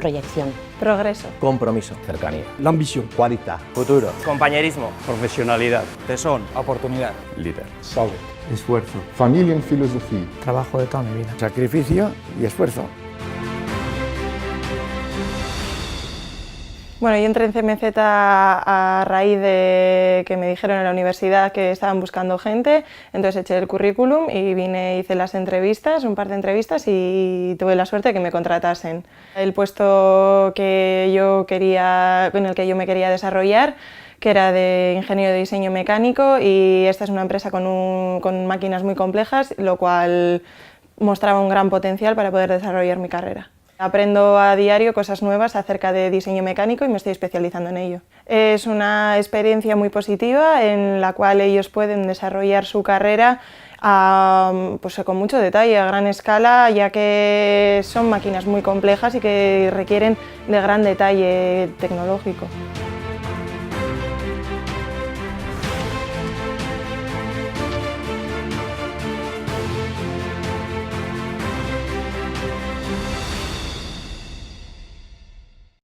Proyección. Progreso. Compromiso. Cercanía. La ambición. Qualitat. Futuro. Compañerismo. Profesionalidad. Tesón. Oportunidad. Líder. Salud. Esfuerzo. Familia en filosofía. Trabajo de toda mi vida. Sacrificio y esfuerzo. Bueno, yo entré en CMZ a raíz de que me dijeron en la universidad que estaban buscando gente, entonces eché el currículum y vine, hice las entrevistas, un par de entrevistas y tuve la suerte de que me contratasen. El puesto que yo quería, en el que yo me quería desarrollar, que era de ingeniero de diseño mecánico, y esta es una empresa con máquinas muy complejas, lo cual mostraba un gran potencial para poder desarrollar mi carrera. Aprendo a diario cosas nuevas acerca de diseño mecánico y me estoy especializando en ello. Es una experiencia muy positiva en la cual ellos pueden desarrollar su carrera pues con mucho detalle, a gran escala, ya que son máquinas muy complejas y que requieren de gran detalle tecnológico.